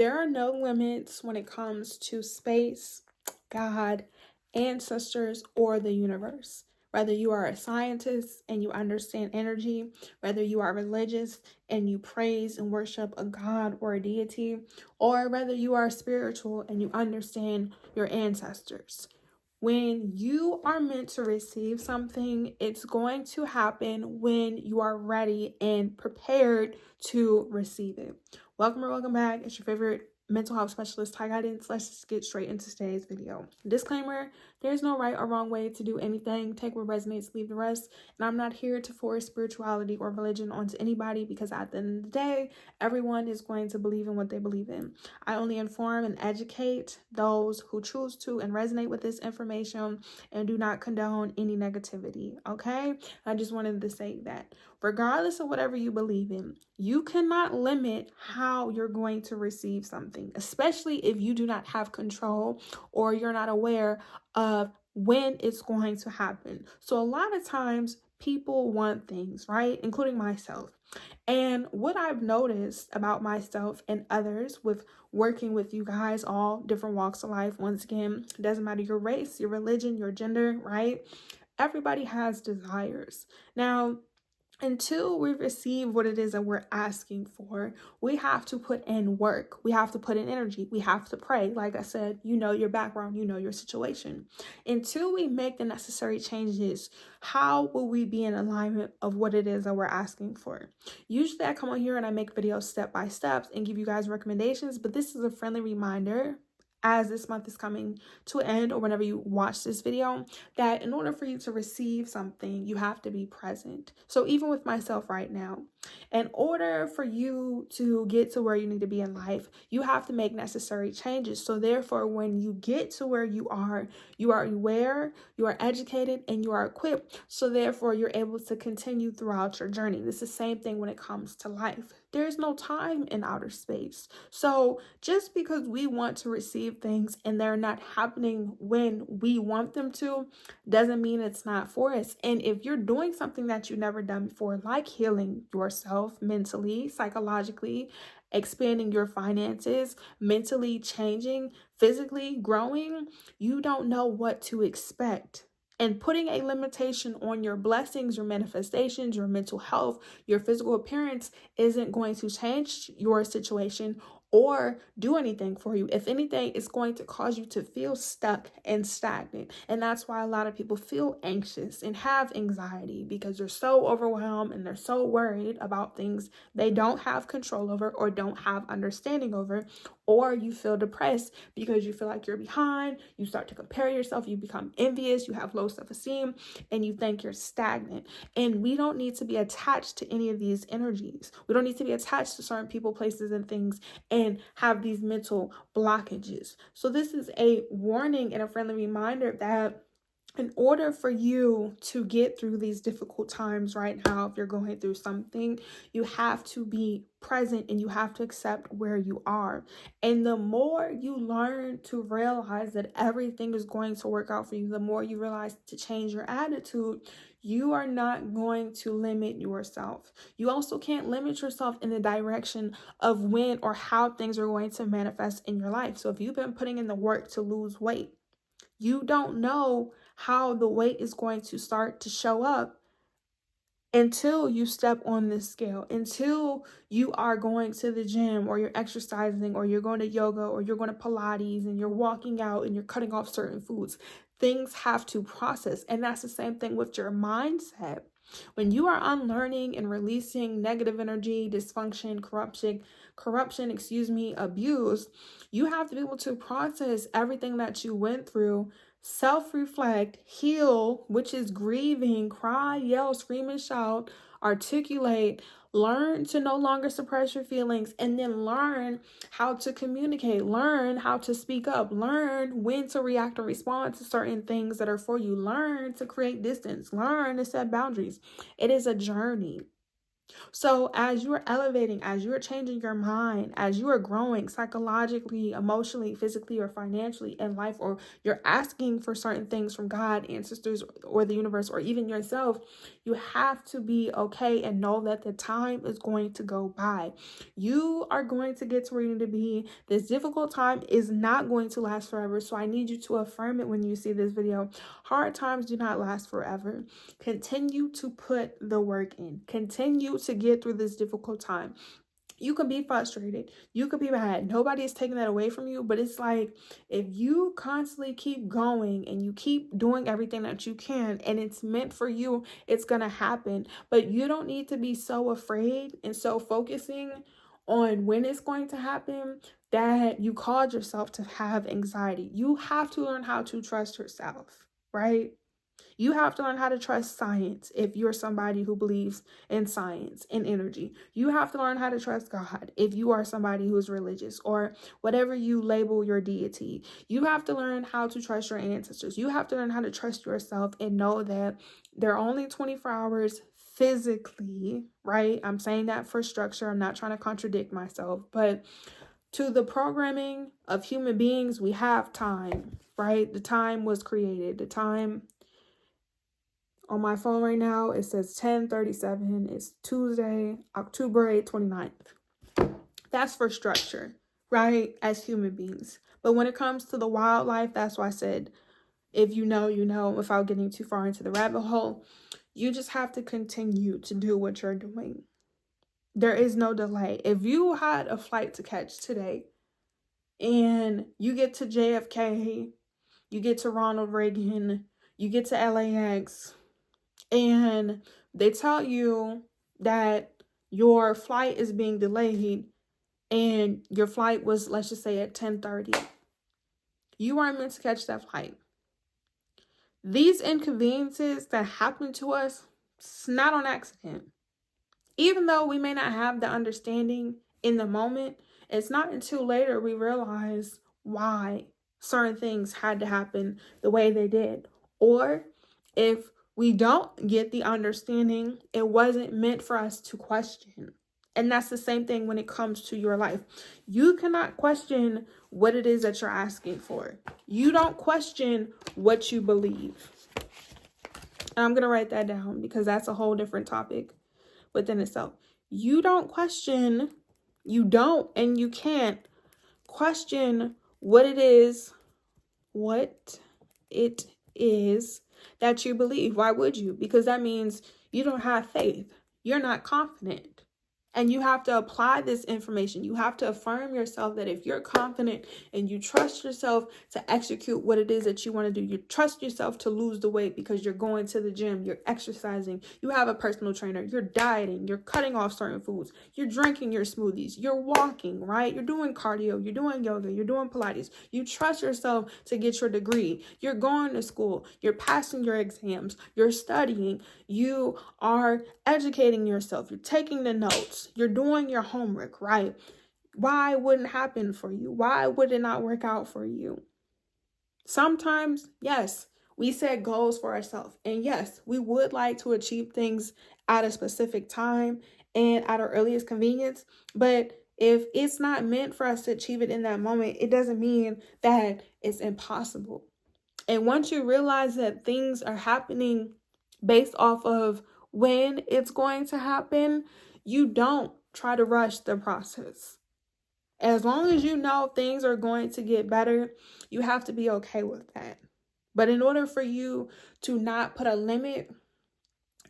There are no limits when it comes to space, God, ancestors, or the universe. Whether you are a scientist and you understand energy, whether you are religious and you praise and worship a god or a deity, or whether you are spiritual and you understand your ancestors. When you are meant to receive something, it's going to happen when you are ready and prepared to receive it. Welcome or welcome back. It's your favorite mental health specialist, Ty Guidance. Let's just get straight into today's video. Disclaimer, there's no right or wrong way to do anything. Take what resonates, leave the rest. And I'm not here to force spirituality or religion onto anybody, because at the end of the day, everyone is going to believe in what they believe in. I only inform and educate those who choose to and resonate with this information, and do not condone any negativity, okay? I just wanted to say that. Regardless of whatever you believe in, you cannot limit how you're going to receive something, especially if you do not have control or you're not aware of when it's going to happen. So a lot of times people want things, right? Including myself. And what I've noticed about myself and others with working with you guys, all different walks of life, once again, it doesn't matter your race, your religion, your gender, right? Everybody has desires. Now, until we receive what it is that we're asking for, we have to put in work. We have to put in energy. We have to pray. Like I said, you know your background, you know your situation. Until we make the necessary changes, how will we be in alignment of what it is that we're asking for? Usually I come on here and I make videos step by step and give you guys recommendations, but this is a friendly reminder, as this month is coming to an end, or whenever you watch this video, that in order for you to receive something, you have to be present. So even with myself right now, in order for you to get to where you need to be in life, you have to make necessary changes. So therefore, when you get to where you are aware, you are educated, and you are equipped. So therefore, you're able to continue throughout your journey. It's the same thing when it comes to life. There's no time in outer space. So just because we want to receive things and they're not happening when we want them to, doesn't mean it's not for us. And if you're doing something that you've never done before, like healing yourself mentally, psychologically, expanding your finances, mentally changing, physically growing, you don't know what to expect. And putting a limitation on your blessings, your manifestations, your mental health, your physical appearance isn't going to change your situation or do anything for you. If anything, it's going to cause you to feel stuck and stagnant. And that's why a lot of people feel anxious and have anxiety, because they're so overwhelmed and they're so worried about things they don't have control over or don't have understanding over. Or you feel depressed because you feel like you're behind. You start to compare yourself. You become envious. You have low self-esteem and you think you're stagnant. And we don't need to be attached to any of these energies. We don't need to be attached to certain people, places, and things and have these mental blockages. So this is a warning and a friendly reminder that in order for you to get through these difficult times right now, if you're going through something, you have to be present and you have to accept where you are. And the more you learn to realize that everything is going to work out for you, the more you realize to change your attitude, you are not going to limit yourself. You also can't limit yourself in the direction of when or how things are going to manifest in your life. So if you've been putting in the work to lose weight, you don't know how the weight is going to start to show up until you step on this scale, until you are going to the gym or you're exercising or you're going to yoga or you're going to Pilates and you're walking out and you're cutting off certain foods. Things have to process. And that's the same thing with your mindset. When you are unlearning and releasing negative energy, dysfunction, corruption, abuse, you have to be able to process everything that you went through, self-reflect, heal, which is grieving, cry, yell, scream, and shout, articulate, learn to no longer suppress your feelings, and then learn how to communicate, learn how to speak up, learn when to react or respond to certain things that are for you, learn to create distance, learn to set boundaries. It is a journey. So as you're elevating, as you're changing your mind, as you are growing psychologically, emotionally, physically, or financially in life, or you're asking for certain things from God, ancestors, or the universe, or even yourself, you have to be okay and know that the time is going to go by. You are going to get to where you need to be. This difficult time is not going to last forever. So I need you to affirm it when you see this video. Hard times do not last forever. Continue to put the work in. Continue to get through this difficult time. You can be frustrated. You could be mad. Nobody is taking that away from you. But it's like, if you constantly keep going and you keep doing everything that you can and it's meant for you, it's going to happen. But you don't need to be so afraid and so focusing on when it's going to happen that you cause yourself to have anxiety. You have to learn how to trust yourself, right? You have to learn how to trust science if you're somebody who believes in science and energy. You have to learn how to trust God if you are somebody who is religious or whatever you label your deity. You have to learn how to trust your ancestors. You have to learn how to trust yourself and know that there are only 24 hours physically, right? I'm saying that for structure. I'm not trying to contradict myself, but to the programming of human beings, we have time, right? The time was created. The time on my phone right now, it says 10:37. It's Tuesday, October 8th, 29th. That's for structure, right? As human beings. But when it comes to the wildlife, that's why I said, if you know, you know, without getting too far into the rabbit hole, you just have to continue to do what you're doing. There is no delay. If you had a flight to catch today and you get to JFK, you get to Ronald Reagan, you get to LAX, and they tell you that your flight is being delayed and your flight was, let's just say, at 10:30. You weren't meant to catch that flight. These inconveniences that happen to us, it's not on accident. Even though we may not have the understanding in the moment, it's not until later we realize why certain things had to happen the way they did. Or if we don't get the understanding, it wasn't meant for us to question. And that's the same thing when it comes to your life. You cannot question what it is that you're asking for. You don't question what you believe. And I'm going to write that down because that's a whole different topic within itself. You don't question, you don't and you can't question what it is that you believe. Why would you? Because that means you don't have faith. You're not confident. And you have to apply this information. You have to affirm yourself that if you're confident and you trust yourself to execute what it is that you want to do, you trust yourself to lose the weight because you're going to the gym, you're exercising, you have a personal trainer, you're dieting, you're cutting off certain foods, you're drinking your smoothies, you're walking, right? You're doing cardio, you're doing yoga, you're doing Pilates. You trust yourself to get your degree. You're going to school, you're passing your exams, you're studying, you are educating yourself, you're taking the notes, you're doing your homework, right? Why wouldn't it happen for you? Why would it not work out for you? Sometimes, yes, we set goals for ourselves. And yes, we would like to achieve things at a specific time and at our earliest convenience. But if it's not meant for us to achieve it in that moment, it doesn't mean that it's impossible. And once you realize that things are happening based off of when it's going to happen, you don't try to rush the process. As long as you know things are going to get better, you have to be okay with that. But in order for you to not put a limit,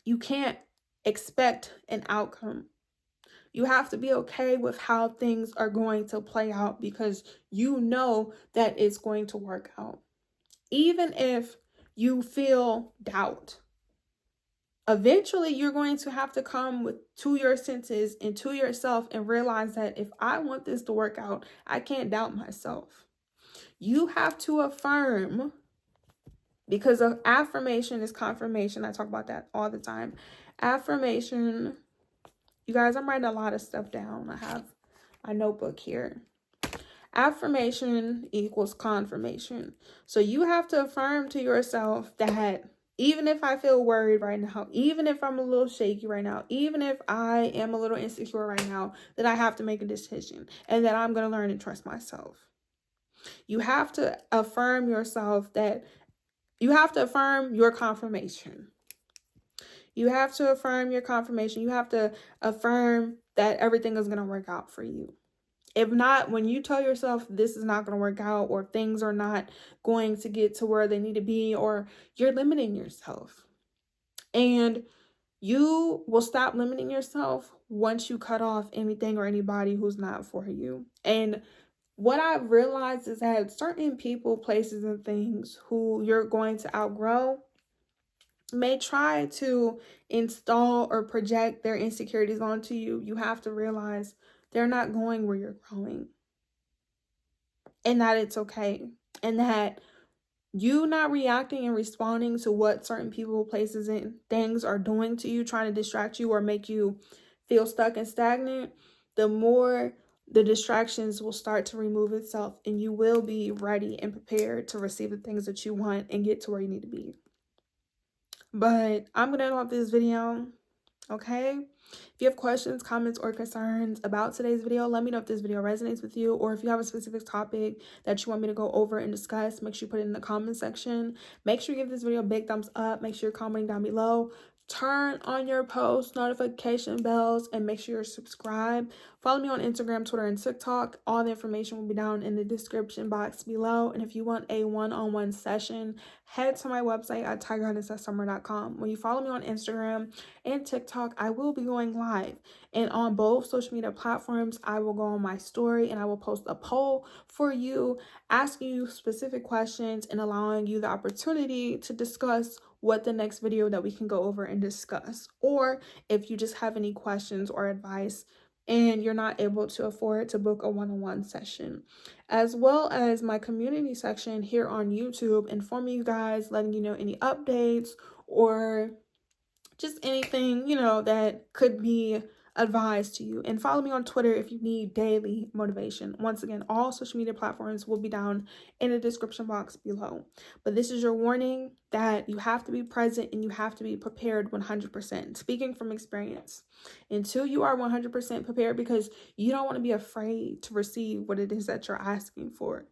you can't expect an outcome. You have to be okay with how things are going to play out because you know that it's going to work out. Even if you feel doubt, eventually you're going to have to come to your senses and to yourself and realize that if I want this to work out, I can't doubt myself. You have to affirm, because of affirmation is confirmation. I talk about that all the time. Affirmation, you guys, I'm writing a lot of stuff down. I have my notebook here. Affirmation equals confirmation. So you have to affirm to yourself that Even if I feel worried right now, even if I'm a little shaky right now, even if I am a little insecure right now, that I have to make a decision and that I'm going to learn to trust myself. You have to affirm yourself, that you have to affirm your confirmation. You have to affirm your confirmation. You have to affirm that everything is going to work out for you. If not, when you tell yourself this is not going to work out, or things are not going to get to where they need to be, or you're limiting yourself. And you will stop limiting yourself once you cut off anything or anybody who's not for you. And what I've realized is that certain people, places, and things who you're going to outgrow may try to install or project their insecurities onto you. You have to realize they're not going where you're growing. And that it's okay. And that you not reacting and responding to what certain people, places, and things are doing to you, trying to distract you or make you feel stuck and stagnant, the more the distractions will start to remove itself, and you will be ready and prepared to receive the things that you want and get to where you need to be. But I'm going to end off this video, okay? If you have questions, comments, or concerns about today's video, let me know if this video resonates with you, or if you have a specific topic that you want me to go over and discuss, make sure you put it in the comment section. Make sure you give this video a big thumbs up. Make sure you're commenting down below. Turn on your post notification bells and make sure you're subscribed. Follow me on Instagram, Twitter, and TikTok. All the information will be down in the description box below. And if you want a one-on-one session, head to my website at tigerhuntersummer.com. When you follow me on Instagram and TikTok, I will be going live. And on both social media platforms, I will go on my story and I will post a poll for you, asking you specific questions and allowing you the opportunity to discuss what the next video that we can go over and discuss. Or if you just have any questions or advice and you're not able to afford to book a one-on-one session, as well as my community section here on YouTube, informing you guys, letting you know any updates or just anything, that could be advised to you. And follow me on Twitter if you need daily motivation. Once again, all social media platforms will be down in the description box below. But this is your warning that you have to be present and you have to be prepared 100%. Speaking from experience, until you are 100% prepared, because you don't want to be afraid to receive what it is that you're asking for.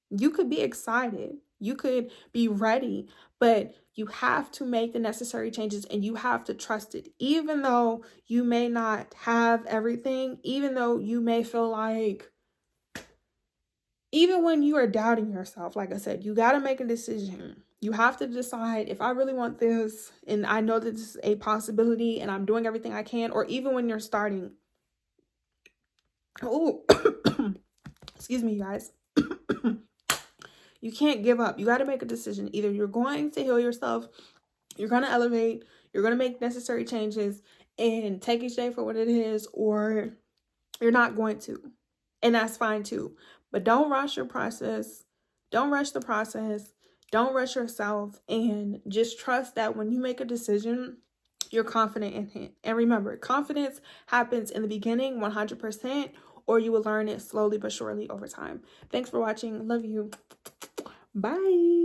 You could be excited, you could be ready, but you have to make the necessary changes and you have to trust it. Even though you may not have everything, even though you may feel like, even when you are doubting yourself, like I said, you got to make a decision. You have to decide, if I really want this and I know that this is a possibility and I'm doing everything I can, or even when you're starting. Oh, excuse me, you guys. You can't give up. You got to make a decision. Either you're going to heal yourself, you're going to elevate, you're going to make necessary changes and take each day for what it is, or you're not going to. And that's fine too. But don't rush your process. Don't rush the process. Don't rush yourself. And just trust that when you make a decision, you're confident in it. And remember, confidence happens in the beginning 100%, or you will learn it slowly but surely over time. Thanks for watching. Love you. Bye.